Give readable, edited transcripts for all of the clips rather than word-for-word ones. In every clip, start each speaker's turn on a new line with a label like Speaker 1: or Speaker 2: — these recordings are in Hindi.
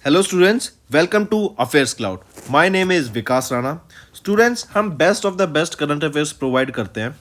Speaker 1: Hello students, welcome to affairs cloud. My name is Vikas Rana. Students, हम best of the best current affairs provide करते हैं।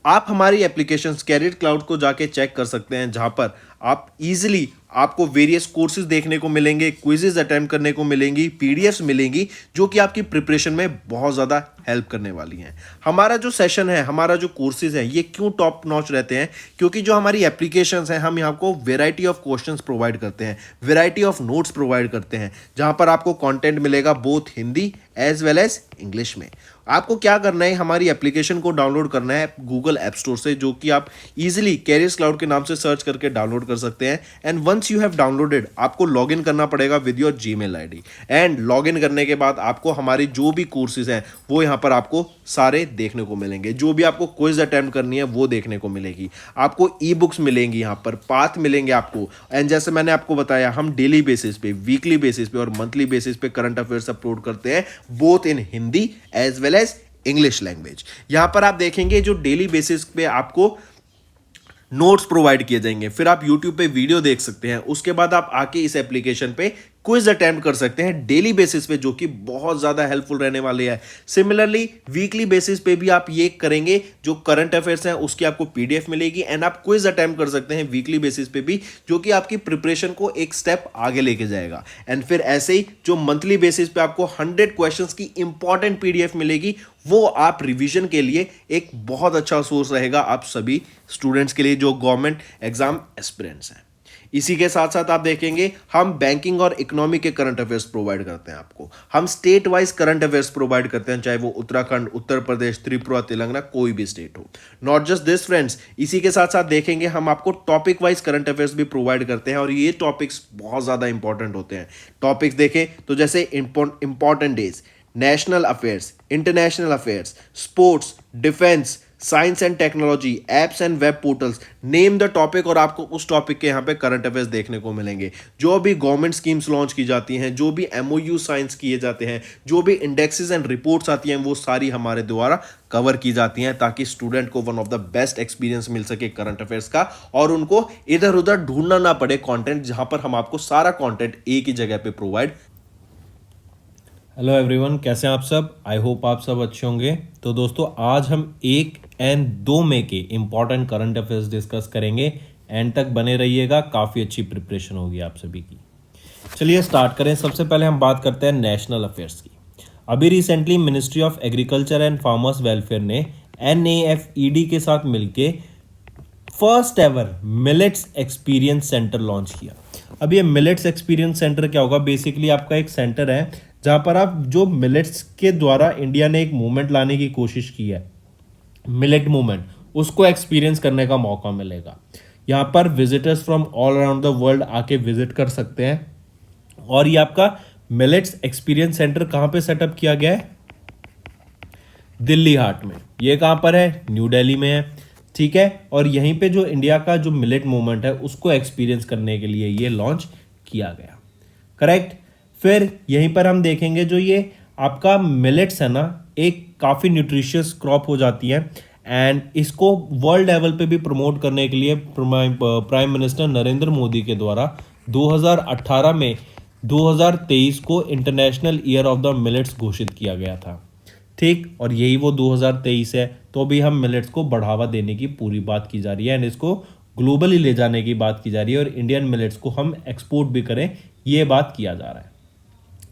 Speaker 1: आप हमारी एप्लीकेशन कैरियर क्लाउड को जाके चेक कर सकते हैं, जहां पर आप इजीली आपको वेरियस कोर्सेज देखने को मिलेंगे, क्विजेज अटेम्प्ट करने को मिलेंगी, पीडीएफ्स मिलेंगी जो कि आपकी प्रिपरेशन में बहुत ज़्यादा हेल्प करने वाली हैं। हमारा जो सेशन है, हमारा जो कोर्सेज है, ये क्यों टॉप नॉच रहते हैं? क्योंकि जो हमारी एप्लीकेशंस हैं, हम यहाँ को वेराइटी ऑफ क्वेश्चंस प्रोवाइड करते हैं, वेराइटी ऑफ नोट्स प्रोवाइड करते हैं, जहाँ पर आपको कंटेंट मिलेगा both Hindi as well as English में। आपको क्या करना है, हमारी एप्लीकेशन को डाउनलोड करना है गूगल ऐप स्टोर से, जो कि आप इजीली कैरियर्स क्लाउड के नाम से सर्च करके डाउनलोड कर सकते हैं। And once you have downloaded, आपको लॉगिन करना पड़ेगा with your Gmail ID. And login करने के बाद आपको हमारी जो भी कोर्सेज हैं वो यहाँ पर आपको सारे देखने को मिलेंगे। जो भी आपको क्विज अटेम्प्ट करनी है वो देखने को मिलेगी। आपको ई बुक्स मिलेंगी, यहाँ पर पाथ मिलेंगे आपको। एंड जैसे मैंने आपको बताया, हम डेली बेसिस पे, वीकली बेसिस पे और मंथली बेसिस पे करंट अफेयर्स अपलोड करते हैं, both in Hindi as well as English language. यहां पर आप देखेंगे जो डेली बेसिस पे आपको नोट्स प्रोवाइड किए जाएंगे, फिर आप यूट्यूब पे वीडियो देख सकते हैं, उसके बाद आप आके इस एप्लीकेशन पे क्विज अटेम्प्ट कर सकते हैं डेली बेसिस पे, जो कि बहुत ज़्यादा हेल्पफुल रहने वाले हैं। सिमिलरली वीकली बेसिस पे भी आप ये करेंगे, जो करंट अफेयर्स हैं उसकी आपको पीडीएफ मिलेगी एंड आप क्विज अटेम्प्ट कर सकते हैं वीकली बेसिस पे भी, जो कि आपकी प्रिपरेशन को एक स्टेप आगे लेके जाएगा। एंड फिर ऐसे ही जो मंथली बेसिस पे आपको 100 क्वेश्चंस की इंपॉर्टेंट पीडीएफ मिलेगी, वो आप रिवीजन के लिए एक बहुत अच्छा सोर्स रहेगा आप सभी स्टूडेंट्स के लिए जो गवर्नमेंट एग्जाम एस्पिरेंट्स हैं। इसी के साथ साथ आप देखेंगे, हम बैंकिंग और इकोनॉमी के करंट अफेयर्स प्रोवाइड करते हैं आपको। हम state wise current affairs provide करते हैं, चाहे वो उत्तराखंड, उत्तर प्रदेश, त्रिपुरा, तेलंगाना, कोई भी स्टेट हो। नॉट जस्ट दिस फ्रेंड्स, इसी के साथ साथ देखेंगे हम आपको टॉपिक वाइज करंट अफेयर्स भी प्रोवाइड करते हैं, और ये टॉपिक्स बहुत ज़्यादा इंपॉर्टेंट होते हैं। टॉपिक्स देखें तो जैसे important days, national affairs, international affairs, sports, defence, science and technology, apps and web portals, name the topic, और आपको उस टॉपिक के यहाँ पे करंट अफेयर्स देखने को मिलेंगे। जो भी गवर्नमेंट स्कीम्स लॉन्च की जाती हैं, जो भी एमओयू साइंस किए जाते हैं, जो भी इंडेक्सेस एंड रिपोर्ट्स आती हैं, वो सारी हमारे द्वारा कवर की जाती हैं, ताकि स्टूडेंट को one of the best experience मिल सके करंट अफेयर्स का, और उनको इधर उधर ढूंढना ना पड़े कंटेंट, जहां पर हम आपको सारा कंटेंट एक ही जगह पे प्रोवाइड।
Speaker 2: हेलो एवरीवन, कैसे हैं आप सब? आई होप आप सब अच्छे होंगे। तो दोस्तों, आज हम 1 एंड 2 मई के इम्पॉर्टेंट करंट अफेयर्स डिस्कस करेंगे। एंड तक बने रहिएगा, काफ़ी अच्छी प्रिपरेशन होगी आप सभी की। चलिए स्टार्ट करें। सबसे पहले हम बात करते हैं नेशनल अफेयर्स की। अभी recently ministry of agriculture and farmers welfare ने NAFED के साथ मिलके first ever millets experience centre launch किया। अब ये मिलेट्स एक्सपीरियंस सेंटर क्या होगा? बेसिकली आपका एक सेंटर है जहां पर आप जो मिलेट्स के द्वारा इंडिया ने एक मूवमेंट लाने की कोशिश की है, मिलेट मूवमेंट, उसको एक्सपीरियंस करने का मौका मिलेगा। यहाँ पर visitors from all around the world आके विजिट कर सकते हैं। और ये आपका मिलेट्स एक्सपीरियंस सेंटर कहाँ पे सेटअप किया गया है? दिल्ली हाट में। ये कहाँ पर है? न्यू दिल्ली में है। ठीक है। और यहीं पे जो इंडिया का जो मिलेट मूवमेंट है उसको एक्सपीरियंस करने के लिए ये लॉन्च किया गया। करेक्ट। फिर यहीं पर हम देखेंगे, जो ये आपका मिलेट्स है ना, एक काफ़ी न्यूट्रिशियस क्रॉप हो जाती है, एंड इसको वर्ल्ड लेवल पे भी प्रमोट करने के लिए प्राइम मिनिस्टर नरेंद्र मोदी के द्वारा 2018 में 2023 को international year of the millets घोषित किया गया था। ठीक। और यही वो 2023 है। तो अभी हम मिलेट्स को बढ़ावा देने की पूरी बात की जा रही है, एंड इसको ग्लोबली ले जाने की बात की जा रही है, और इंडियन मिलेट्स को हम एक्सपोर्ट भी करें, ये बात किया जा रहा है।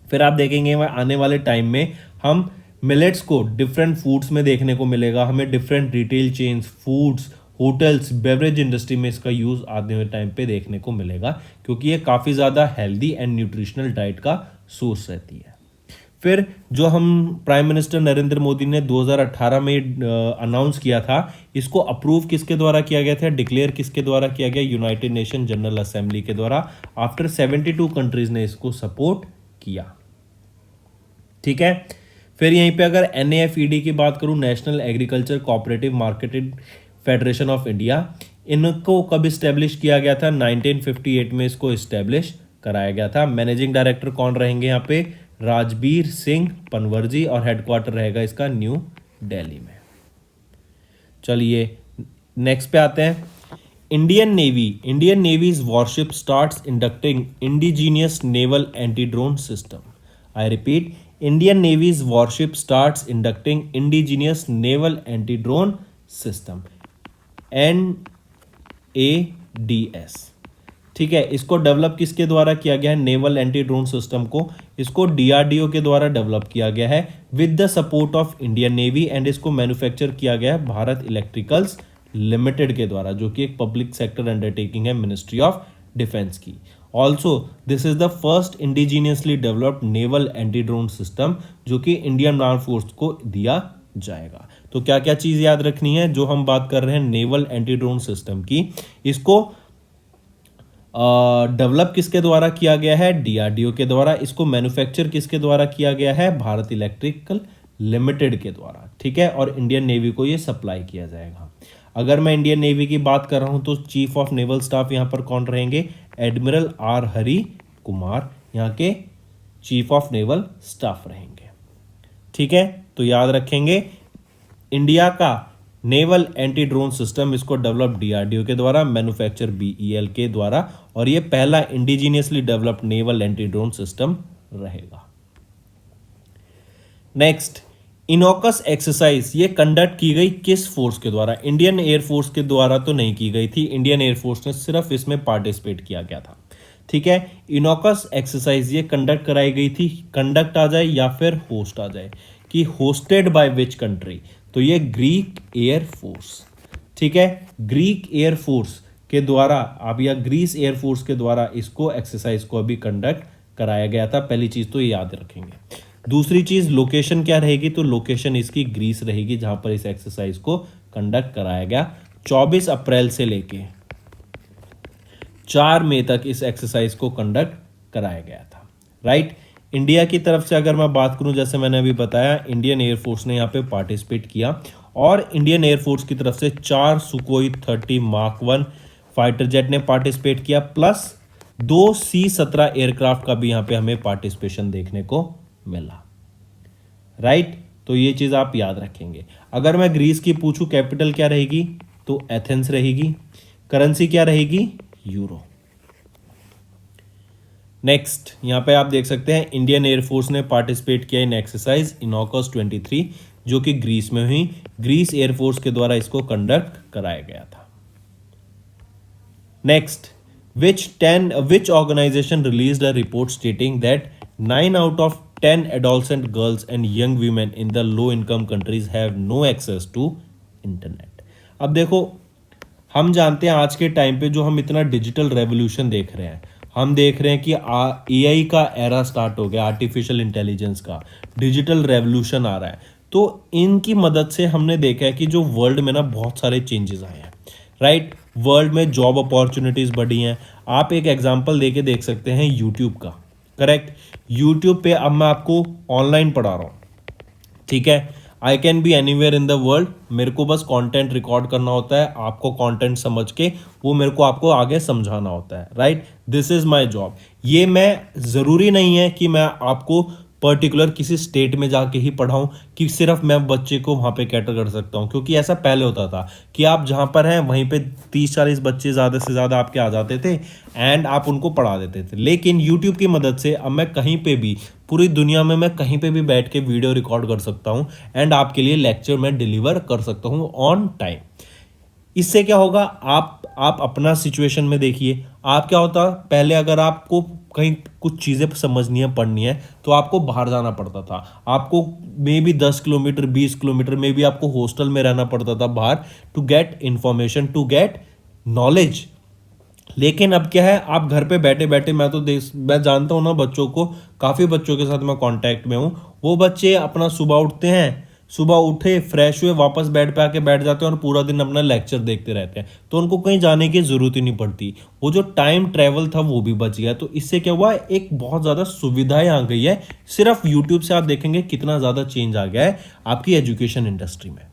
Speaker 2: फिर आप देखेंगे आने वाले टाइम में हम मिलेट्स को डिफरेंट फूड्स में देखने को मिलेगा। हमें different retail chains, foods, hotels, beverage industry में इसका यूज़ आने वाले टाइम पे देखने को मिलेगा, क्योंकि ये काफ़ी ज़्यादा हेल्दी एंड न्यूट्रिशनल डाइट का सोर्स रहती है। फिर जो हम प्राइम मिनिस्टर नरेंद्र मोदी ने 2018 में अनाउंस किया था, इसको अप्रूव किसके द्वारा किया गया था? डिक्लेयर किसके द्वारा किया गया? यूनाइटेड नेशन जनरल असेंबली के द्वारा। आफ्टर 72 कंट्रीज ने इसको सपोर्ट किया। ठीक है। फिर यहीं पे अगर NAFED की बात करूं, national agriculture cooperative marketing federation of India, इनको कब इस्टेब्लिश किया गया था? 1958 में इसको इस्टेब्लिश कराया गया था। मैनेजिंग डायरेक्टर कौन रहेंगे यहाँ पे? राजबीर सिंह पनवर्जी, और हेडक्वार्टर रहेगा इसका न्यू दिल्ली में। चलिए नेक्स्ट पे आते हैं। Indian Navy's warship starts inducting indigenous naval anti-drone system. I repeat, Indian Navy's warship starts inducting indigenous naval anti-drone system. NADS. ठीक है, इसको डेवलप किसके द्वारा किया गया है? नेवल एंटी ड्रोन सिस्टम को इसको डीआरडीओ के द्वारा डेवलप किया गया है with the support of Indian navy, and इसको मैन्युफैक्चर किया गया है भारत इलेक्ट्रिकल्स लिमिटेड के द्वारा, जो कि एक पब्लिक सेक्टर अंडरटेकिंग है मिनिस्ट्री ऑफ डिफेंस की. Also this is the first indigenously developed naval anti drone system जो कि इंडियन आर्म फोर्स को दिया जाएगा. तो क्या क्या चीज याद रखनी है जो हम बात कर रहे हैं नेवल एंटी ड्रोन सिस्टम की? इसको डेवलप किसके द्वारा किया गया है? डीआरडीओ के द्वारा. इसको मैन्युफैक्चर किसके द्वारा किया गया है? भारत इलेक्ट्रिकल लिमिटेड के द्वारा. ठीक है, और इंडियन नेवी को ये सप्लाई किया जाएगा. अगर मैं इंडियन नेवी की बात कर रहा हूं तो चीफ ऑफ नेवल स्टाफ यहां पर कौन रहेंगे? एडमिरल आर हरि कुमार यहां के चीफ ऑफ नेवल स्टाफ रहेंगे. ठीक है, तो याद रखेंगे इंडिया का नेवल एंटी ड्रोन सिस्टम इसको डेवलप डीआरडीओ के द्वारा, मैन्युफैक्चर बीईएल के द्वारा, और ये पहला indigenously developed naval anti drone system रहेगा. नेक्स्ट, इनोकस एक्सरसाइज ये कंडक्ट की गई किस फोर्स के द्वारा? इंडियन एयरफोर्स के द्वारा तो नहीं की गई थी, इंडियन एयरफोर्स ने सिर्फ इसमें पार्टिसिपेट किया गया था. ठीक है, इनोकस एक्सरसाइज ये कंडक्ट कराई गई थी, कंडक्ट आ जाए या फिर होस्ट आ जाए, कि होस्टेड बाय विच कंट्री? तो ये ग्रीक एयरफोर्स. ठीक है, ग्रीक एयरफोर्स के द्वारा अब या ग्रीस एयरफोर्स के द्वारा इसको एक्सरसाइज को अभी कंडक्ट कराया गया था. पहली चीज तो ये याद रखेंगे. दूसरी चीज लोकेशन क्या रहेगी? तो लोकेशन इसकी ग्रीस रहेगी जहां पर इस एक्सरसाइज को कंडक्ट कराया गया. 24 अप्रैल से लेके 4 मई तक इस एक्सरसाइज को कंडक्ट कराया गया था. राइट. इंडिया की तरफ से अगर मैं बात करूं, जैसे मैंने अभी बताया, इंडियन एयरफोर्स ने यहाँ पे पार्टिसिपेट किया, और इंडियन एयरफोर्स की तरफ से 4 सुकोई 30 मार्क 1 फाइटर जेट ने पार्टिसिपेट किया, प्लस 2 C-17 एयरक्राफ्ट का भी यहाँ पे हमें पार्टिसिपेशन देखने को मिला. राइट. तो ये चीज आप याद रखेंगे. अगर मैं ग्रीस की पूछूं कैपिटल क्या रहेगी? तो एथेंस रहेगी. करेंसी क्या रहेगी? यूरो. नेक्स्ट, यहां पे आप देख सकते हैं इंडियन एयरफोर्स ने पार्टिसिपेट किया इन एक्सरसाइज इनोकस 23 जो कि ग्रीस में हुई. ग्रीस एयरफोर्स के द्वारा इसको कंडक्ट कराया गया था. Next, which organization released a report stating that 9 out of 10 adolescent girls and young women in the low income countries have no access to internet? अब देखो, हम जानते हैं आज के टाइम पे जो हम इतना डिजिटल रेवोल्यूशन देख रहे हैं, हम देख रहे हैं कि एआई का एरा स्टार्ट हो गया, आर्टिफिशियल इंटेलिजेंस का डिजिटल रेवोल्यूशन आ रहा है. तो इनकी मदद से हमने देखा है कि जो वर्ल्ड में ना बहुत सारे चेंजेस आए हैं. राइट. वर्ल्ड में जॉब अपॉर्चुनिटीज बढ़ी हैं. आप एक एग्जांपल देके देख सकते हैं यूट्यूब का. करेक्ट. यूट्यूब पे अब मैं आपको ऑनलाइन पढ़ा रहा हूँ. ठीक है, I can be anywhere in the world. मेरे को बस कंटेंट रिकॉर्ड करना होता है, आपको कंटेंट समझ के वो मेरे को आपको आगे समझाना होता है. Right. This is my job. ये मैं ज़रूरी नहीं है कि मैं आपको पर्टिकुलर किसी स्टेट में जाके ही पढ़ाऊं, कि सिर्फ मैं बच्चे को वहाँ पे कैटर कर सकता हूँ, क्योंकि ऐसा पहले होता था कि आप जहाँ पर हैं वहीं पे 30-40 बच्चे ज़्यादा से ज़्यादा आपके आ जाते थे एंड आप उनको पढ़ा देते थे. लेकिन यूट्यूब की मदद से अब मैं कहीं पे भी, पूरी दुनिया में मैं कहीं पे भी बैठ के वीडियो रिकॉर्ड कर सकता हूँ एंड आपके लिए लेक्चर मैं डिलीवर कर सकता हूँ ऑन टाइम. इससे क्या होगा, आप अपना सिचुएशन में देखिए. आप क्या होता, पहले अगर आपको कहीं कुछ चीज़ें समझनी है, पढ़नी है, तो आपको बाहर जाना पड़ता था. आपको मे बी 10 किलोमीटर 20 किलोमीटर में भी आपको हॉस्टल में रहना पड़ता था बाहर, to get information, to get knowledge. लेकिन अब क्या है, आप घर पे बैठे बैठे, मैं जानता हूँ ना बच्चों को, काफ़ी बच्चों के साथ मैं कांटेक्ट में हूँ. वो बच्चे अपना सुबह उठते हैं, सुबह उठे, फ्रेश हुए, वापस बेड पे आके बैठ जाते हैं और पूरा दिन अपना लेक्चर देखते रहते हैं. तो उनको कहीं जाने की ज़रूरत ही नहीं पड़ती. वो जो टाइम ट्रैवल था वो भी बच गया. तो इससे क्या हुआ, एक बहुत ज़्यादा सुविधाएं आ गई है. सिर्फ यूट्यूब से आप देखेंगे कितना ज़्यादा चेंज आ गया है आपकी एजुकेशन इंडस्ट्री में.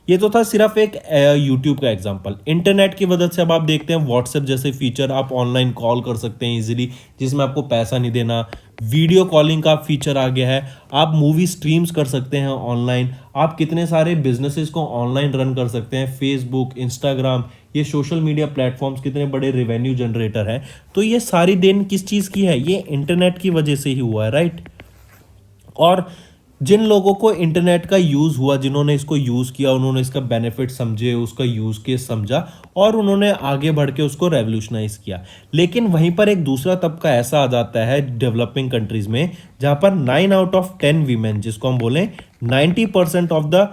Speaker 2: ये तो था सिर्फ एक यूट्यूब का एग्जांपल. इंटरनेट की मदद से अब आप देखते हैं व्हाट्सएप जैसे फीचर, आप ऑनलाइन कॉल कर सकते हैं इजीली, जिसमें आपको पैसा नहीं देना. वीडियो कॉलिंग का फीचर आ गया है. आप मूवी स्ट्रीम्स कर सकते हैं ऑनलाइन. आप कितने सारे बिजनेसेस को ऑनलाइन रन कर सकते हैं. फेसबुक, इंस्टाग्राम, ये सोशल मीडिया प्लेटफॉर्म्स कितने बड़े रेवेन्यू जनरेटर हैं। तो ये सारी देन किस चीज़ की है, ये इंटरनेट की वजह से ही हुआ है, राइट। और जिन लोगों को इंटरनेट का यूज़ हुआ, जिन्होंने इसको यूज़ किया, उन्होंने इसका बेनिफिट समझे, उसका यूज़ केस समझा और उन्होंने आगे बढ़ के उसको रेवोल्यूशनाइज किया। लेकिन वहीं पर एक दूसरा तबका ऐसा आ जाता है डेवलपिंग कंट्रीज में, जहां पर 9 आउट ऑफ 10 वीमेन, जिसको हम बोलें 90% of the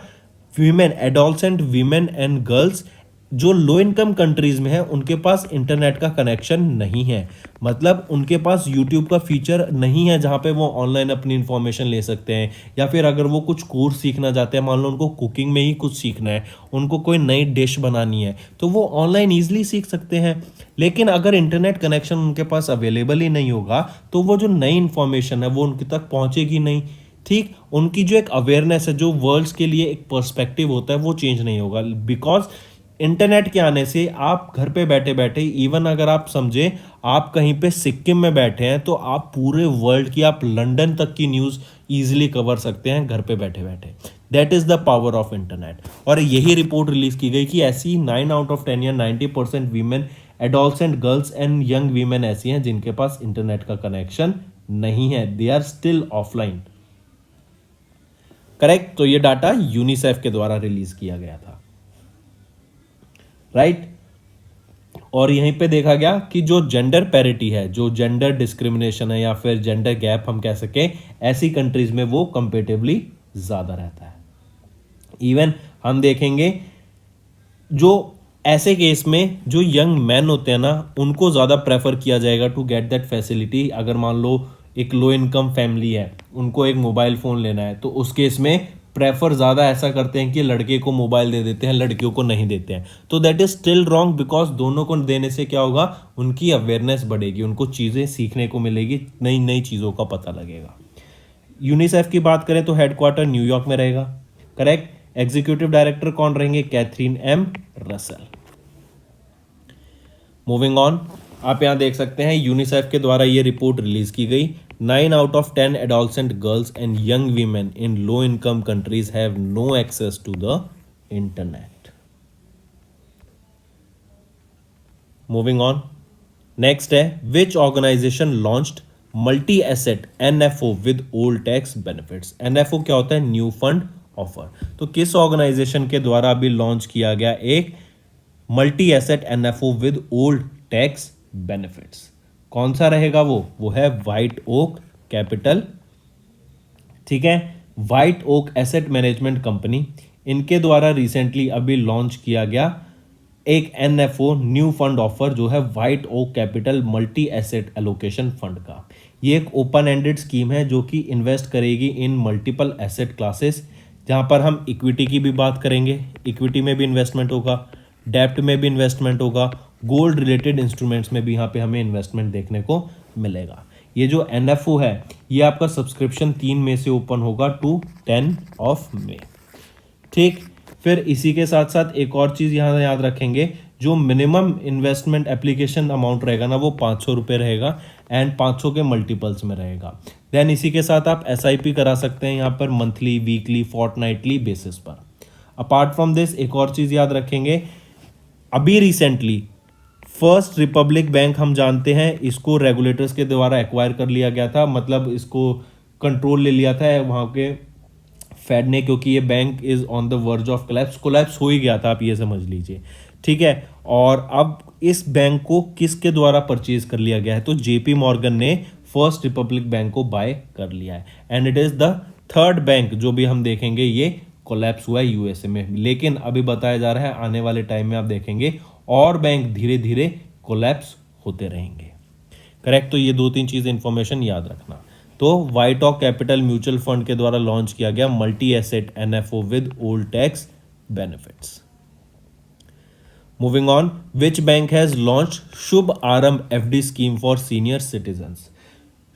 Speaker 2: women, adolescent women and girls जो लो इनकम कंट्रीज में है, उनके पास इंटरनेट का कनेक्शन नहीं है। मतलब उनके पास यूट्यूब का फीचर नहीं है जहाँ पे वो ऑनलाइन अपनी इंफॉर्मेशन ले सकते हैं, या फिर अगर वो कुछ कोर्स सीखना चाहते हैं, मान लो उनको कुकिंग में ही कुछ सीखना है, उनको कोई नई डिश बनानी है, तो वो ऑनलाइन ईजिली सीख सकते हैं। लेकिन अगर इंटरनेट कनेक्शन उनके पास अवेलेबल ही नहीं होगा तो वो जो नई इंफॉर्मेशन है वो उनके तक पहुँचेगी नहीं। ठीक, उनकी जो एक अवेयरनेस है, जो वर्ल्ड्स के लिए एक पर्सपेक्टिव होता है, वो चेंज नहीं होगा। बिकॉज इंटरनेट के आने से आप घर पे बैठे बैठे, इवन अगर आप समझे आप कहीं पे सिक्किम में बैठे हैं, तो आप पूरे वर्ल्ड की, आप लंदन तक की न्यूज़ इजीली कवर सकते हैं घर पे बैठे बैठे। That is the power of internet. और यही रिपोर्ट रिलीज की गई कि ऐसी 9 आउट ऑफ 10 या 90% women, adolescent girls and young women ऐसी हैं जिनके पास इंटरनेट का कनेक्शन नहीं है, they are still offline. Correct. तो ये डाटा यूनिसेफ के द्वारा रिलीज किया गया था, राइट। और यहीं पे देखा गया कि जो जेंडर पैरिटी है, जो जेंडर डिस्क्रिमिनेशन है या फिर जेंडर गैप हम कह सके, ऐसी कंट्रीज में वो कंपेरेटिवली ज्यादा रहता है। इवन हम देखेंगे जो ऐसे केस में जो यंग मैन होते हैं ना, उनको ज़्यादा प्रेफर किया जाएगा टू गेट दैट फैसिलिटी। अगर मान लो एक लो इनकम फैमिली है, उनको एक मोबाइल फ़ोन लेना है, तो उस केस में प्रेफर ज़्यादा ऐसा करते हैं कि लड़के को मोबाइल दे देते हैं, लड़कियों को नहीं देते हैं। तो that is still wrong, because दोनों को देने से क्या होगा, उनकी अवेयरनेस बढ़ेगी, उनको चीज़ें सीखने को मिलेगी, नई नई चीज़ों का पता लगेगा। यूनिसेफ की बात करें तो हेडक्वार्टर न्यूयॉर्क में रहेगा, करेक्ट। एग्जीक्यूटिव डायरेक्टर कौन रहेंगे, Catherine M Russell. Moving on, आप यहां देख सकते हैं यूनिसेफ के द्वारा ये रिपोर्ट रिलीज की गई। 9 out of 10 adolescent girls and young women in low income countries have no access to the internet. Moving on, next है which organisation launched multi asset NFO with old tax benefits. NFO क्या होता है, न्यू फंड ऑफर। तो किस ऑर्गेनाइजेशन के द्वारा अभी लॉन्च किया गया एक multi asset NFO with old tax benefits? कौन सा रहेगा वो है व्हाइट ओक कैपिटल। ठीक है, White Oak asset management company, इनके द्वारा रिसेंटली अभी लॉन्च किया गया एक एनएफओ न्यू फंड ऑफर, जो है White Oak Capital multi asset allocation fund का। ये एक ओपन एंडेड स्कीम है जो कि इन्वेस्ट करेगी इन मल्टीपल एसेट क्लासेस, जहां पर हम इक्विटी की भी बात करेंगे, इक्विटी में भी इन्वेस्टमेंट होगा, डेप्ट में भी इन्वेस्टमेंट होगा, गोल्ड रिलेटेड इंस्ट्रूमेंट्स में भी यहाँ पे हमें इन्वेस्टमेंट देखने को मिलेगा। ये जो एनएफओ है, ये आपका सब्सक्रिप्शन 3 मई से ओपन होगा टू 10 ऑफ मई। ठीक, फिर इसी के साथ साथ एक और चीज़ यहाँ याद रखेंगे, जो मिनिमम इन्वेस्टमेंट एप्लीकेशन अमाउंट रहेगा ना, वो 500 रुपये रहेगा एंड 500 के मल्टीपल्स में रहेगा। देन इसी के साथ आप एसआईपी करा सकते हैं यहाँ पर मंथली, वीकली, फोर्टनाइटली बेसिस पर। अपार्ट फ्रॉम दिस एक और चीज़ याद रखेंगे, अभी रिसेंटली फर्स्ट रिपब्लिक बैंक हम जानते हैं, इसको रेगुलेटर्स के द्वारा एक्वायर कर लिया गया था, मतलब इसको कंट्रोल ले लिया था वहाँ के फेड ने, क्योंकि ये bank is on the verge of collapse हो ही गया था, आप ये समझ लीजिए। ठीक है, और अब इस बैंक को किसके द्वारा परचेज कर लिया गया है, तो जेपी मॉर्गन ने फर्स्ट रिपब्लिक बैंक को बाय कर लिया है and it is the third bank जो भी हम देखेंगे ये कोलैप्स हुआ है यूएसए में। लेकिन अभी बताया जा रहा है आने वाले टाइम में आप देखेंगे और बैंक धीरे धीरे कोलैप्स होते रहेंगे। करेक्ट, तो ये 2-3 चीज़ इंफॉर्मेशन याद रखना। तो व्हाइट ऑक कैपिटल म्यूचुअल फंड के द्वारा लॉन्च किया गया multi asset NFO with old tax benefits. Moving on, which bank has launch Shubh Aarambh FD scheme for senior citizens.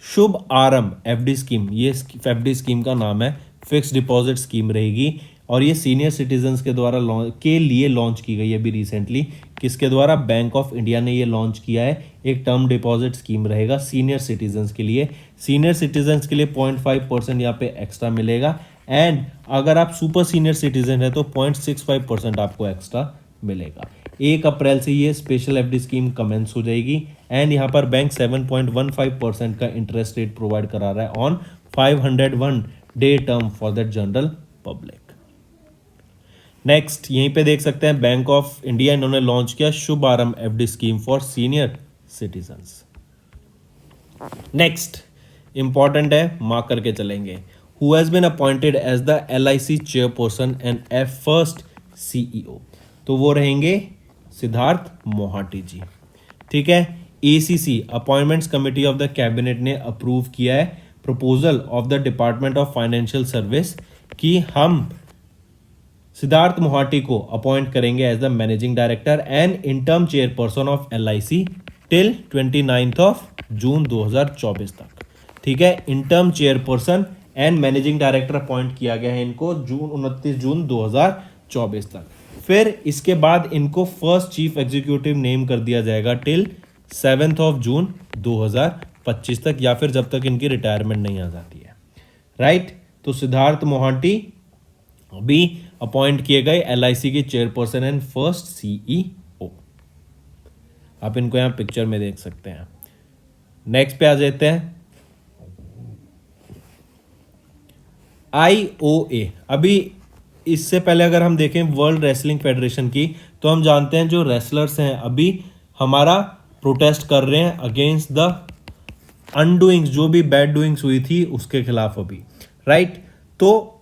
Speaker 2: Shubh Aarambh FD scheme, ये एफडी स्कीम का नाम है, फिक्स डिपॉजिट स्कीम रहेगी और ये सीनियर सिटीजन्स के द्वारा के लिए लॉन्च की गई है अभी रिसेंटली। किसके द्वारा, बैंक ऑफ इंडिया ने ये लॉन्च किया है। एक टर्म डिपॉजिट स्कीम रहेगा सीनियर सिटीजन्स के लिए। सीनियर सिटीजन्स के लिए 0.5% यहाँ पे एक्स्ट्रा मिलेगा एंड अगर आप सुपर सीनियर सिटीजन है तो 0.65% आपको एक्स्ट्रा मिलेगा। 1 अप्रैल से ये स्पेशल एफडी स्कीम कमेंस हो जाएगी एंड यहाँ पर बैंक 7.15% का इंटरेस्ट रेट प्रोवाइड करा रहा है on 501 day term for the general public. Next यहीं पे देख सकते हैं बैंक ऑफ इंडिया इन्होंने लॉन्च किया Shubh Aarambh FD scheme for senior citizens. Next important है, मार्क करके चलेंगे, who has been appointed as the LIC chairperson and first CEO, तो वो रहेंगे सिद्धार्थ मोहाटी जी। ठीक है, ACC appointments committee of the cabinet ने अप्रूव किया है proposal of the department of financial service कि हम सिद्धार्थ मोहाटी को अपॉइंट करेंगे as the managing director and interim chairperson of LIC till 29 June 2024 तक। ठीक है, interim chairperson and managing director appoint किया गया है इनको 29 जून 2024 तक। फिर इसके बाद इनको फर्स्ट चीफ एग्जीक्यूटिव नेम कर दिया जाएगा टिल 7 जून 2025 तक, या फिर जब तक इनकी रिटायरमेंट नहीं आ जाती है। राइट, तो सिद्धार्थ मोहाटी अभी अपॉइंट किए गए LIC के चेयरपर्सन एंड फर्स्ट CEO। आप इनको यहां पिक्चर में देख सकते हैं। नेक्स्ट पे आ जाते हैं IOA। अभी इससे पहले अगर हम देखें वर्ल्ड रेसलिंग फेडरेशन की, तो हम जानते हैं जो रेसलर्स हैं अभी हमारा प्रोटेस्ट कर रहे हैं अगेंस्ट द अनडूइंग्स, जो भी बैड डूइंग्स हुई थी उसके खिलाफ अभी। राइट, तो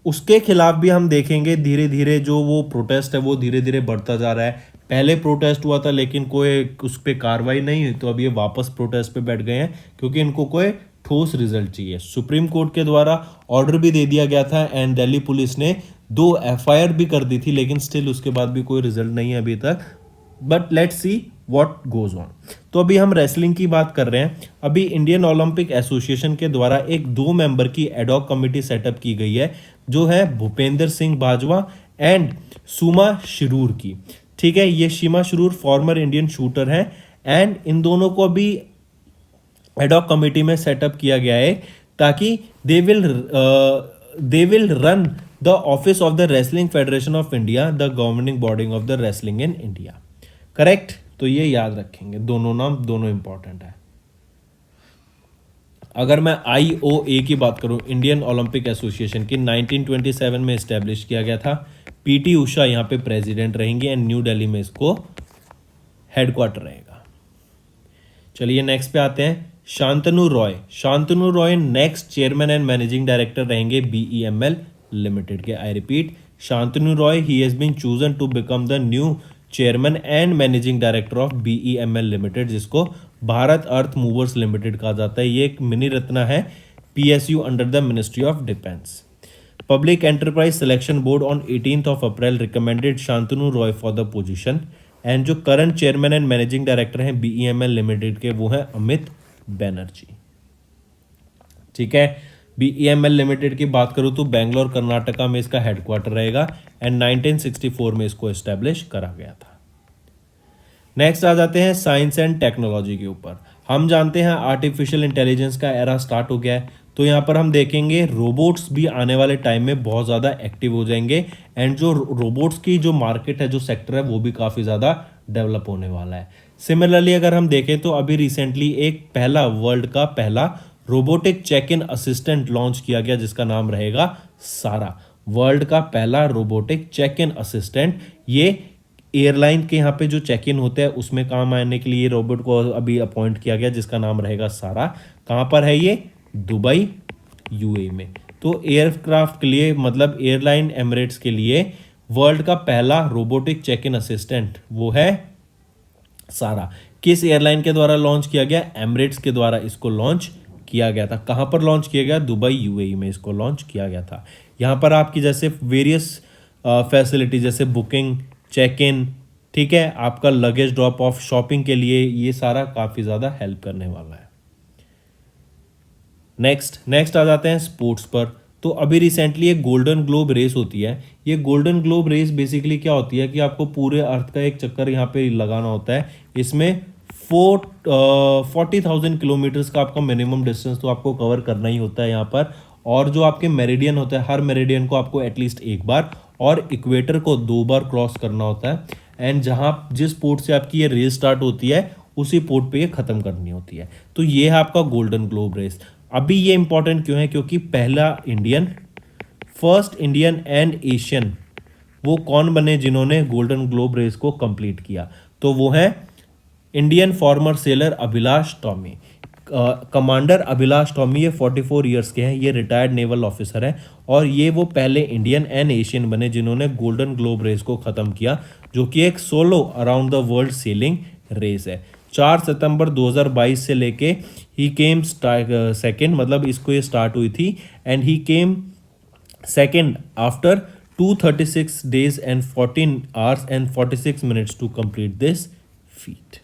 Speaker 2: उसके खिलाफ भी हम देखेंगे धीरे धीरे जो वो प्रोटेस्ट है वो धीरे धीरे बढ़ता जा रहा है। पहले प्रोटेस्ट हुआ था लेकिन कोई उस पर कार्रवाई नहीं हुई, तो अब ये वापस प्रोटेस्ट पे बैठ गए हैं क्योंकि इनको कोई ठोस रिजल्ट चाहिए। सुप्रीम कोर्ट के द्वारा ऑर्डर भी दे दिया गया था एंड दिल्ली पुलिस ने 2 FIR भी कर दी थी, लेकिन स्टिल उसके बाद भी कोई रिजल्ट नहीं है अभी तक। But let's see what goes on. तो अभी हम रेसलिंग की बात कर रहे हैं। अभी इंडियन ओलंपिक एसोसिएशन के द्वारा एक 2 मेंबर की एडॉक कमेटी सेटअप की गई है, जो है भूपेंद्र सिंह बाजवा एंड सुमा शिरूर की। ठीक है, ये सीमा शिरूर फॉर्मर इंडियन शूटर हैं एंड इन दोनों को अभी एडॉक कमेटी में सेटअप किया गया है ताकि they will run the office of the wrestling federation of India, the governing body of the wrestling in India. Correct, तो ये याद रखेंगे, दोनों नाम दोनों इंपॉर्टेंट है। अगर मैं IOA की बात करूं, इंडियन ओलंपिक एसोसिएशन की 1927 में इस्टेब्लिश किया गया था। PT उषा यहाँ पे प्रेसिडेंट रहेंगे एंड न्यू दिल्ली में इसको हेडक्वार्टर रहेगा। चलिए नेक्स्ट पे आते हैं, Shantanu Roy. Shantanu Roy next chairman and managing director रहेंगे BEML लिमिटेड के। I repeat, Shantanu Roy, he has been chosen to become the new chairman and managing director of BEML limited, जिसको भारत अर्थ मूवर्स लिमिटेड कहा जाता है। ये एक मिनी रत्ना है PSU under the ministry of defence. Public enterprise selection board on 18 April recommended Shantanu Roy for the position and जो current chairman and managing director हैं BEML लिमिटेड के, वो हैं अमित बैनर्जी। ठीक है, BEML लिमिटेड की बात करूं तो बेंगलोर कर्नाटका में इसका हेडक्वार्टर रहेगा एंड 1964 में इसको एस्टेब्लिश करा गया था। नेक्स्ट आ जाते हैं साइंस एंड टेक्नोलॉजी के ऊपर। हम जानते हैं आर्टिफिशियल इंटेलिजेंस का एरा स्टार्ट हो गया है, तो यहाँ पर हम देखेंगे रोबोट्स भी आने वाले टाइम में बहुत ज़्यादा एक्टिव हो जाएंगे एंड जो रोबोट्स की जो मार्केट है, जो सेक्टर है, वो भी काफ़ी ज़्यादा डेवलप होने वाला है। सिमिलरली अगर हम देखें तो अभी रिसेंटली एक पहला वर्ल्ड का पहला robotic check in assistant launch किया गया जिसका नाम रहेगा सारा। वर्ल्ड का पहला रोबोटिक चेक इन असिस्टेंट, ये एयरलाइन के यहाँ पे जो चेक इन होते हैं उसमें काम आने के लिए रोबोट को अभी अपॉइंट किया गया जिसका नाम रहेगा सारा। कहाँ पर है ये? दुबई UAE में। तो एयरक्राफ्ट के लिए, मतलब एयरलाइन एमिरेट्स के लिए वर्ल्ड का पहला रोबोटिक चेक इन असिस्टेंट वो है सारा। किस एयरलाइन के द्वारा लॉन्च किया गया? एमिरेट्स के द्वारा इसको लॉन्च किया गया था। कहाँ पर लॉन्च किया गया? दुबई UAE में इसको लॉन्च किया गया था। यहाँ पर आपकी जैसे वेरियस फैसिलिटी जैसे बुकिंग, चेक इन, ठीक है, आपका लगेज ड्रॉप ऑफ, शॉपिंग के लिए, ये सारा काफ़ी ज़्यादा हेल्प करने वाला है। नेक्स्ट आ जाते हैं स्पोर्ट्स पर। तो अभी रिसेंटली एक गोल्डन ग्लोब रेस होती है। ये गोल्डन ग्लोब रेस बेसिकली क्या होती है कि आपको पूरे अर्थ का एक चक्कर यहाँ पे लगाना होता है। इसमें 40,000 किलोमीटर्स का आपका मिनिमम डिस्टेंस तो आपको कवर करना ही होता है यहाँ पर। और जो आपके मेरिडियन होता है, हर मेरिडियन को आपको एटलीस्ट एक बार और इक्वेटर को 2 बार क्रॉस करना होता है। एंड जहाँ जिस पोर्ट से आपकी ये रेस स्टार्ट होती है उसी पोर्ट पे ये ख़त्म करनी होती है। तो ये है आपका गोल्डन ग्लोब रेस। अभी ये इंपॉर्टेंट क्यों है? क्योंकि फर्स्ट इंडियन एंड एशियन वो कौन बने जिन्होंने गोल्डन ग्लोब रेस को कंप्लीट किया? तो वो है Indian farmer seller Abhilash Tomy. Commander Abhilash Tomy ये 44 ईयर्स के हैं, ये रिटायर्ड नेवल ऑफिसर हैं और ये वो पहले इंडियन एंड एशियन बने जिन्होंने गोल्डन ग्लोब रेस को ख़त्म किया, जो कि एक solo around the world sailing race है। 4 सितंबर 2022 से लेके ही केम सेकेंड, मतलब इसको ये स्टार्ट हुई थी and he came second after 236 days and 14 hours and 46 minutes to complete this feat.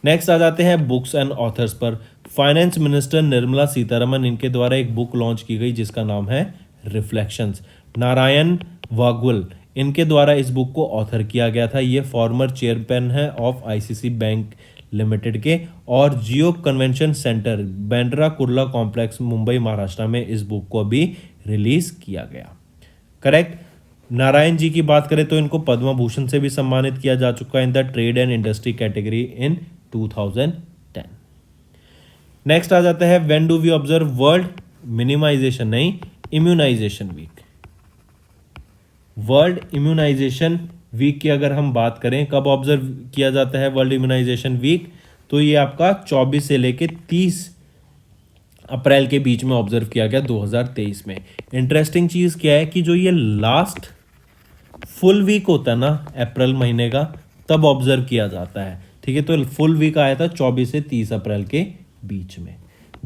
Speaker 2: Next आ जाते हैं बुक्स एंड ऑथर्स पर। फाइनेंस मिनिस्टर निर्मला सीतारमन, इनके द्वारा एक बुक लॉन्च की गई जिसका नाम है रिफ्लेक्शंस। नारायण वागुल, इनके द्वारा इस बुक को ऑथर किया गया था। ये फॉर्मर चेयरमैन है ऑफ आईसीसी बैंक लिमिटेड के और Jio convention centre Bandra Kurla complex Mumbai Maharashtra में इस बुक को अभी रिलीज किया गया। करेक्ट। नारायण जी की बात करें तो इनको पद्म भूषण से भी सम्मानित किया जा चुका है in the trade and industry category in 2010। Next आ जाता है when do we observe world minimisation, नहीं immunisation week. World immunisation week की अगर हम बात करें, कब ऑब्जर्व किया जाता है वर्ल्ड इम्यूनाइजेशन वीक? तो ये आपका 24 से लेके 30 अप्रैल के बीच में ऑब्जर्व किया गया 2023 में। इंटरेस्टिंग चीज़ क्या है कि जो ये लास्ट फुल वीक होता है ना अप्रैल महीने का, तब ऑब्जर्व किया जाता है। ठीक है, तो फुल वीक आया था 24 से 30 अप्रैल के बीच में।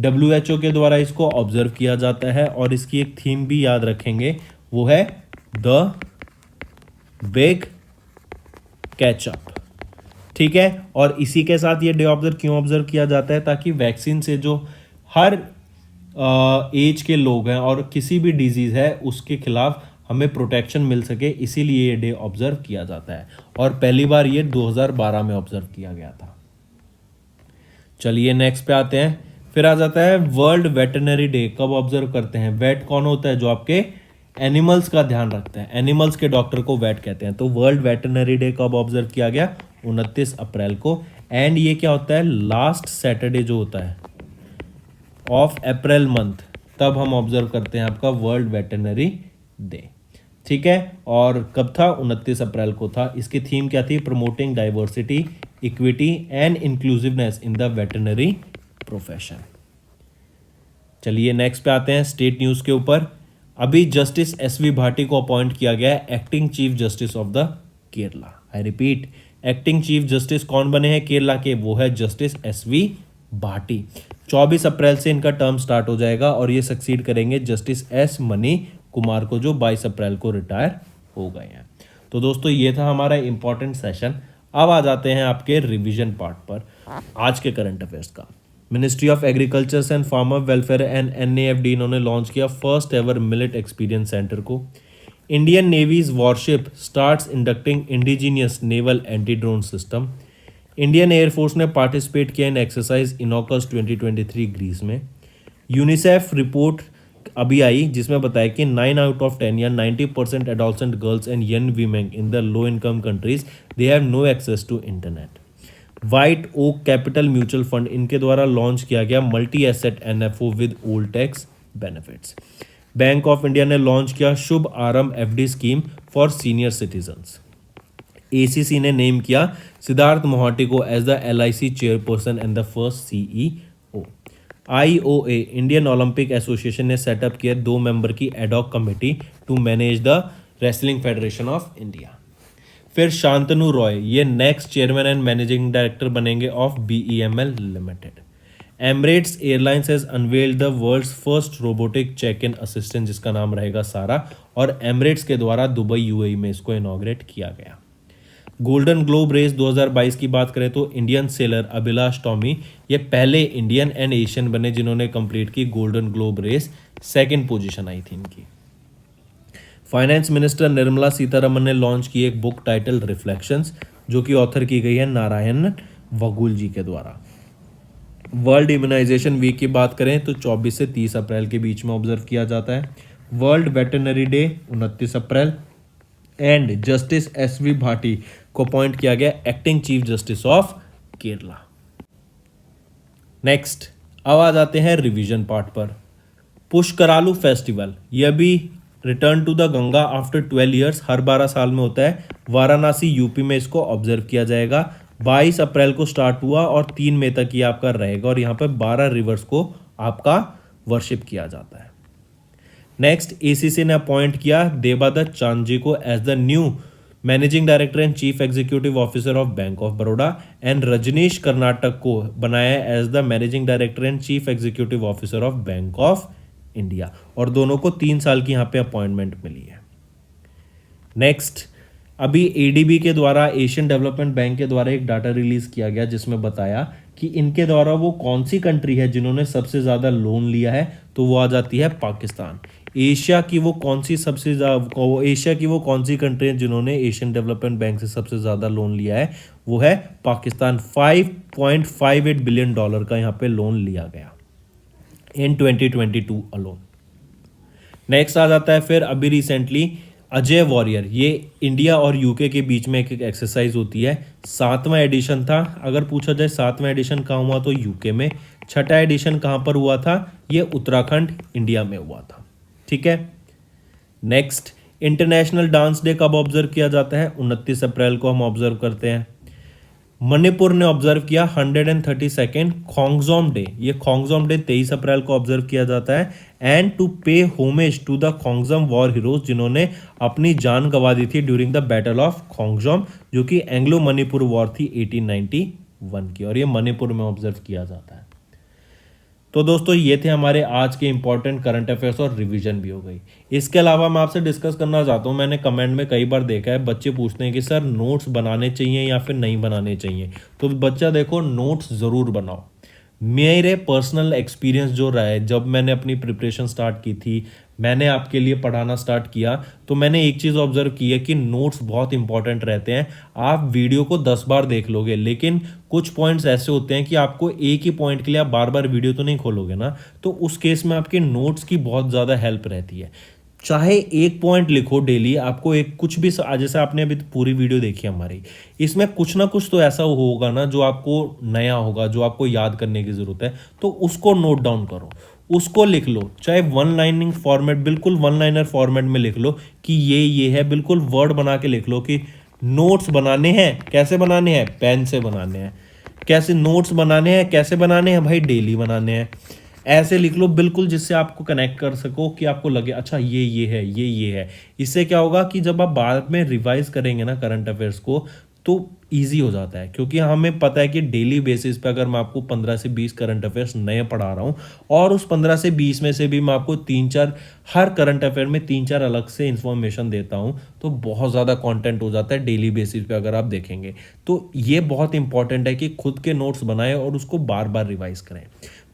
Speaker 2: WHO के द्वारा इसको ऑब्जर्व किया जाता है और इसकी एक थीम भी याद रखेंगे, वो है द बिग कैचअप। ठीक है, और इसी के साथ ये डे ऑब्जर्व क्यों ऑब्जर्व किया जाता है? ताकि वैक्सीन से जो हर एज के लोग हैं और किसी भी डिजीज़ है उसके खिलाफ हमें प्रोटेक्शन मिल सके, इसीलिए ये डे ऑब्जर्व किया जाता है। और पहली बार ये 2012 में ऑब्जर्व किया गया था। चलिए नेक्स्ट पे आते हैं। फिर आ जाता है वर्ल्ड वेटरनरी डे। कब ऑब्जर्व करते हैं? वेट कौन होता है? जो आपके एनिमल्स का ध्यान रखते हैं, एनिमल्स के डॉक्टर को वेट कहते हैं। तो वर्ल्ड वेटरनरी डे कब ऑब्जर्व किया गया? 29 अप्रैल को। एंड ये क्या होता है? लास्ट सैटरडे जो होता है ऑफ अप्रैल मंथ, तब हम ऑब्जर्व करते हैं आपका वर्ल्ड वेटरनरी डे। ठीक है, और कब था? 29 अप्रैल को था। इसकी थीम क्या थी? Promoting diversity, equity and inclusiveness in the veterinary profession. चलिए नेक्स्ट पे आते हैं स्टेट न्यूज़ के ऊपर। अभी जस्टिस SV भाटी को अपॉइंट किया गया है acting chief justice of the Kerala. I repeat, acting chief justice कौन बने हैं केरला के? वो है जस्टिस SV भाटी। 24 अप्रैल से इनका टर्म स्टार्ट हो जाएगा और ये सक्सीड करेंगे जस्टिस S मनी कुमार को, जो 22 अप्रैल को रिटायर हो गए हैं। तो दोस्तों ये था हमारा इंपॉर्टेंट सेशन। अब आ जाते हैं आपके रिवीजन पार्ट पर आज के करंट अफेयर्स का। Ministry of agriculture and farmer welfare and NAFD इन्होंने लॉन्च किया first ever millet experience centre को। Indian navy's warship starts inducting indigenous naval anti drone system. Indian air force ने पार्टिसिपेट किया इन एक्सरसाइज इनोकस 2023 ग्रीस में। यूनिसेफ रिपोर्ट अभी आई जिसमें बताया कि 9 out of 10 या 90% adolescent girls and young women in the low income countries they have no access to internet. White Oak Capital mutual fund, इनके द्वारा लॉन्च किया गया multi asset NFO with old tax benefits. Bank of India ने लॉन्च किया Shubh Aarambh FD scheme for senior citizens. ACC ने नेम किया सिद्धार्थ मोहाटी को as the LIC chairperson and the first CEO। IOA Indian Olympic Association ने सेटअप किया 2 मेंबर की ad hoc committee to manage the wrestling federation of India. फिर शांतनु रॉय ये next chairman and managing director बनेंगे of BEML limited. Emirates airlines has unveiled the world's first robotic check in assistant जिसका नाम रहेगा सारा, और एमरेट्स के द्वारा दुबई UAE में इसको इनॉग्रेट किया गया। गोल्डन ग्लोब रेस 2022 की बात करें तो इंडियन सेलर अभिलाष टॉमी ये पहले इंडियन एंड एशियन बने जिन्होंने कंप्लीट की golden globe race, second position आई थी इनकी। फाइनेंस मिनिस्टर निर्मला सीतारमन ने लॉन्च की एक बुक टाइटल रिफ्लेक्शंस, जो कि ऑथर की गई है नारायण वागुल जी के द्वारा। वर्ल्ड इम्यूनाइजेशन वीक की बात करें तो 24 से 30 अप्रैल के बीच में ऑब्जर्व किया जाता है। World veterinary day 29 April. And justice SV Bhati को अपॉइंट किया गया acting chief justice of Kerala. Next, अब आ जाते हैं रिवीजन पार्ट पर। पुष्करालू फेस्टिवल, यह भी return to the Ganga after 12 years, हर 12 साल में होता है। वाराणसी यूपी में इसको ऑब्जर्व किया जाएगा। 22 अप्रैल को स्टार्ट हुआ और 3 मई तक ये आपका रहेगा और यहाँ पे 12 रिवर्स को आपका वर्शिप किया जाता है। नेक्स्ट, ACC ने अपॉइंट किया देबादत्त चांदजी को as the new managing director and chief executive officer of Bank of Baroda and Rajneesh Karnatak को बनाया as the managing director and chief executive officer of Bank of India, और दोनों को 3 साल की यहाँ पे अपॉइंटमेंट मिली है। नेक्स्ट, अभी ADB के द्वारा, एशियन डेवलपमेंट बैंक के द्वारा एक डाटा रिलीज किया गया जिसमें बताया कि इनके द्वारा वो कौन सी कंट्री है जिन्होंने सबसे ज़्यादा लोन लिया है, तो वो आ जाती है पाकिस्तान। एशिया की वो कौन सी कंट्री है जिन्होंने एशियन डेवलपमेंट बैंक से सबसे ज़्यादा लोन लिया है, वो है पाकिस्तान। $5.58 बिलियन का यहाँ पे लोन लिया गया इन 2022 अलोन। नेक्स्ट आ जाता है फिर अभी रिसेंटली अजय वॉरियर, ये इंडिया और यूके के बीच में एक एक्सरसाइज होती है। 7वां एडिशन था। अगर पूछा जाए 7वां एडिशन कहाँ हुआ तो यूके में। 6ठा एडिशन कहाँ पर हुआ था, ये उत्तराखंड इंडिया में हुआ था। ठीक है। नेक्स्ट, इंटरनेशनल डांस डे कब ऑब्जर्व किया जाता है? 29 अप्रैल को हम ऑब्जर्व करते हैं। मणिपुर ने ऑब्जर्व किया 132nd खोंगजोम डे, ये खोंगजोम डे 23 अप्रैल को ऑब्जर्व किया जाता है। And to pay homage to the Khongjom war heroes जिन्होंने अपनी जान गंवा दी थी during the battle of Khongjom, जो कि एंग्लो मणिपुर वॉर थी 1891 की, और ये मणिपुर में ऑब्जर्व किया जाता है। तो दोस्तों ये थे हमारे आज के इंपॉर्टेंट करंट अफेयर्स और रिवीजन भी हो गई। इसके अलावा मैं आपसे डिस्कस करना चाहता हूँ, मैंने कमेंट में कई बार देखा है बच्चे पूछते हैं कि सर नोट्स बनाने चाहिए या फिर नहीं बनाने चाहिए। तो बच्चा देखो, नोट्स ज़रूर बनाओ। मेरे पर्सनल एक्सपीरियंस जो रहा है, जब मैंने अपनी प्रिपरेशन स्टार्ट की थी, मैंने आपके लिए पढ़ाना स्टार्ट किया, तो मैंने एक चीज़ ऑब्जर्व की है कि नोट्स बहुत इंपॉर्टेंट रहते हैं। आप वीडियो को 10 बार देख लोगे, लेकिन कुछ पॉइंट्स ऐसे होते हैं कि आपको एक ही पॉइंट के लिए आप बार बार वीडियो तो नहीं खोलोगे ना, तो उस केस में आपके नोट्स की बहुत ज़्यादा हेल्प रहती है। चाहे एक पॉइंट लिखो डेली, आपको एक कुछ भी, जैसे आपने अभी पूरी वीडियो देखी हमारी, इसमें कुछ ना कुछ तो ऐसा होगा ना जो आपको नया होगा, जो आपको याद करने की ज़रूरत है, तो उसको नोट डाउन करो, उसको लिख लो। चाहे वन लाइनिंग फॉर्मेट, बिल्कुल वन लाइनर फॉर्मेट में लिख लो कि ये है, बिल्कुल वर्ड बना के लिख लो कि नोट्स बनाने हैं। कैसे बनाने हैं? पेन से बनाने हैं। कैसे नोट्स बनाने हैं? कैसे बनाने हैं भाई? डेली बनाने हैं। ऐसे लिख लो बिल्कुल, जिससे आपको कनेक्ट कर सको कि आपको लगे अच्छा ये है, ये है। इससे क्या होगा कि जब आप बाद में रिवाइज करेंगे ना करंट अफेयर्स को, तो ईजी हो जाता है, क्योंकि हमें पता है कि डेली बेसिस पे अगर मैं आपको 15 से 20 करंट अफेयर्स नए पढ़ा रहा हूँ, और उस 15 से 20 में से भी मैं आपको 3-4, हर करंट अफेयर में 3-4 अलग से इन्फॉर्मेशन देता हूँ, तो बहुत ज़्यादा कंटेंट हो जाता है डेली बेसिस पे अगर आप देखेंगे। तो ये बहुत इंपॉर्टेंट है कि खुद के नोट्स बनाएं और उसको बार बार रिवाइज करें।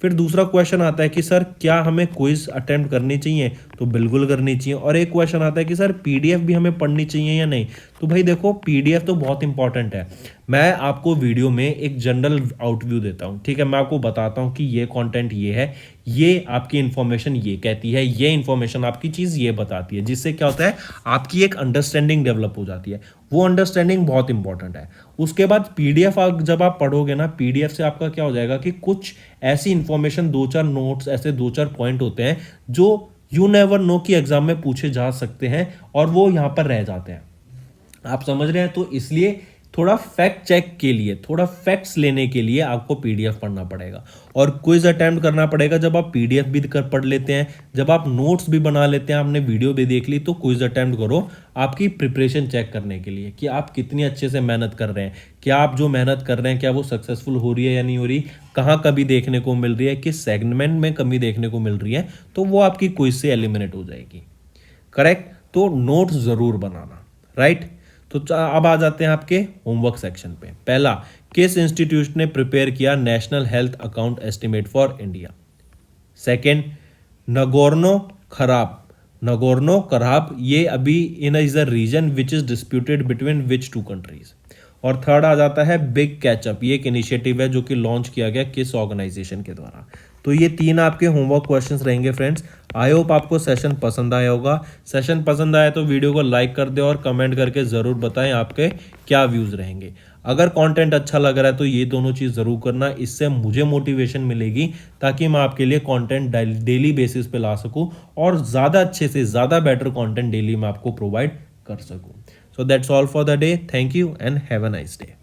Speaker 2: फिर दूसरा क्वेश्चन आता है कि सर क्या हमें क्विज अटेम्प्ट करनी चाहिए? तो बिल्कुल करनी चाहिए। और एक क्वेश्चन आता है कि सर पीडीएफ भी हमें पढ़नी चाहिए या नहीं? तो भाई देखो, पीडीएफ तो बहुत इंपॉर्टेंट है। मैं आपको वीडियो में एक जनरल आउटव्यू देता हूँ, ठीक है। मैं आपको बताता हूँ कि ये कंटेंट ये है, ये आपकी इन्फॉर्मेशन ये कहती है, ये इन्फॉर्मेशन आपकी चीज़ ये बताती है, जिससे क्या होता है आपकी एक अंडरस्टैंडिंग डेवलप हो जाती है। वो अंडरस्टैंडिंग बहुत इंपॉर्टेंट है। उसके बाद पीडीएफ जब आप पढ़ोगे ना, पीडीएफ से आपका क्या हो जाएगा कि कुछ ऐसी इन्फॉर्मेशन, 2-4 नोट्स, ऐसे 2-4 पॉइंट होते हैं जो यू नेवर नो कि एग्जाम में पूछे जा सकते हैं, और वो यहाँ पर रह जाते हैं। आप समझ रहे हैं? तो इसलिए थोड़ा फैक्ट चेक के लिए, थोड़ा फैक्ट्स लेने के लिए आपको पीडीएफ पढ़ना पड़ेगा और क्विज अटेम्प्ट करना पड़ेगा। जब आप पीडीएफ भी कर पढ़ लेते हैं, जब आप नोट्स भी बना लेते हैं, आपने वीडियो भी देख ली, तो क्विज अटेम्प्ट करो आपकी प्रिपरेशन चेक करने के लिए कि आप कितनी अच्छे से मेहनत कर रहे हैं, क्या आप जो मेहनत कर रहे हैं क्या वो सक्सेसफुल हो रही है या नहीं हो रही, कहाँ कमी देखने को मिल रही है, किस सेगमेंट में कमी देखने को मिल रही है, तो वो आपकी क्विज से एलिमिनेट हो जाएगी। करेक्ट? तो नोट्स ज़रूर बनाना। राइट? तो अब आ जाते हैं आपके होमवर्क सेक्शन पे। पहला, किस इंस्टीट्यूट ने प्रिपेयर किया national health account estimate for India? Second, Nagorno Karabakh, ये अभी is a region which is disputed between which 2 countries? और थर्ड आ जाता है बिग कैचअप, ये एक इनिशिएटिव है जो कि लॉन्च किया गया किस ऑर्गेनाइजेशन के द्वारा? तो ये 3 आपके होमवर्क क्वेश्चंस रहेंगे फ्रेंड्स। आई होप आपको सेशन पसंद आया होगा। सेशन पसंद आया तो वीडियो को लाइक कर दे और कमेंट करके ज़रूर बताएं आपके क्या व्यूज़ रहेंगे। अगर कंटेंट अच्छा लग रहा है तो ये दोनों चीज़ ज़रूर करना, इससे मुझे मोटिवेशन मिलेगी ताकि मैं आपके लिए कंटेंट डेली बेसिस पे ला सकूं और ज़्यादा अच्छे से ज़्यादा बेटर कंटेंट डेली मैं आपको प्रोवाइड कर सकूं। So that's all for the day. Thank you and have a nice day.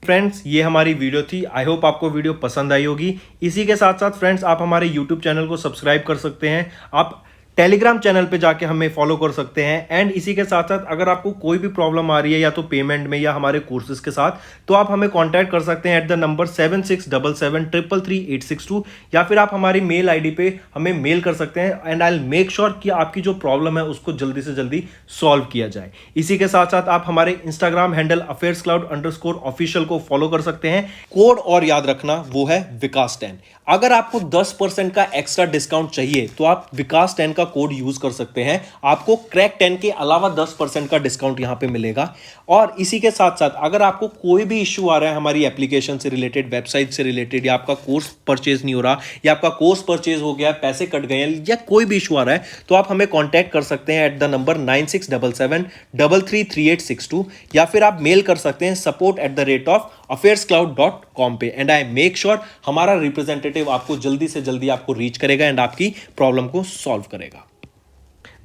Speaker 1: Friends, ये हमारी वीडियो थी। आई होप आपको वीडियो पसंद आई होगी। इसी के साथ साथ फ्रेंड्स, आप हमारे यूट्यूब चैनल को सब्सक्राइब कर सकते हैं, आप टेलीग्राम चैनल पे जाके हमें फॉलो कर सकते हैं। एंड इसी के साथ साथ अगर आपको कोई भी प्रॉब्लम आ रही है या तो पेमेंट में या हमारे कोर्सेज के साथ, तो आप हमें कांटेक्ट कर सकते हैं एट द नंबर 7677333862, या फिर आप हमारी मेल आईडी पे हमें मेल कर सकते हैं and I will make sure कि आपकी जो प्रॉब्लम है उसको जल्दी से जल्दी सॉल्व किया जाए। इसी के साथ साथ आप हमारे इंस्टाग्राम हैंडल affairscloud_official को फॉलो कर सकते हैं। कोड और याद रखना, वो है विकास10। अगर आपको 10% का एक्स्ट्रा डिस्काउंट चाहिए तो आप विकास10 का कोड यूज कर सकते हैं, आपको क्रैक 10 के अलावा 10% का डिस्काउंट यहां पे मिलेगा। और इसी के साथ साथ अगर आपको कोई भी इश्यू आ रहा है हमारी एप्लीकेशन से रिलेटेड, वेबसाइट से रिलेटेड, या आपका कोर्स परचेज नहीं हो रहा, या आपका कोर्स परचेज हो गया, पैसे कट गए हैं, या कोई भी इशू आ रहा है, तो आप हमें कॉन्टैक्ट कर सकते हैं एट द नंबर 9677333862, या फिर आप मेल कर सकते हैं support@affairscloud.com पे। एंड आई मेक श्योर हमारा रिप्रेजेंटेटिव आपको जल्दी से जल्दी आपको रीच करेगा एंड आपकी प्रॉब्लम को सॉल्व करेगा।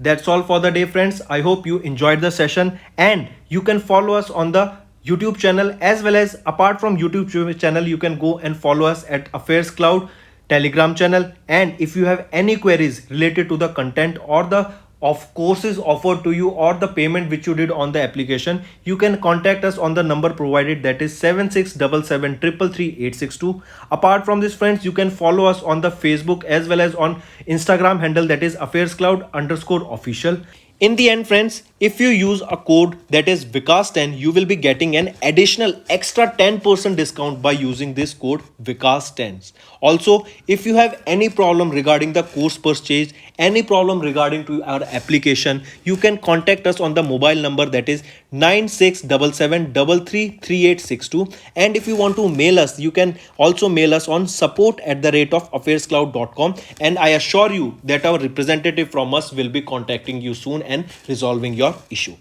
Speaker 1: That's all for the day, friends. I hope you enjoyed the session and you can follow us on the YouTube channel, as well as apart from YouTube channel, you can go and follow us at Affairs Cloud Telegram channel. And if you have any queries related to the content or the of courses offered to you or the payment which you did on the application, you can contact us on the number provided, that is 7677333862. Apart from this, friends, you can follow us on the Facebook as well as on Instagram handle, that is affairscloud_official. In the end, friends, if you use a code that is Vikas10, you will be getting an additional extra 10% discount by using this code Vikas10. Also, if you have any problem regarding the course purchase, any problem regarding to our application, you can contact us on the mobile number, that is 9677333862. And if you want to mail us, you can also mail us on support@affairscloud.com, and I assure you that our representative from us will be contacting you soon and resolving your issue.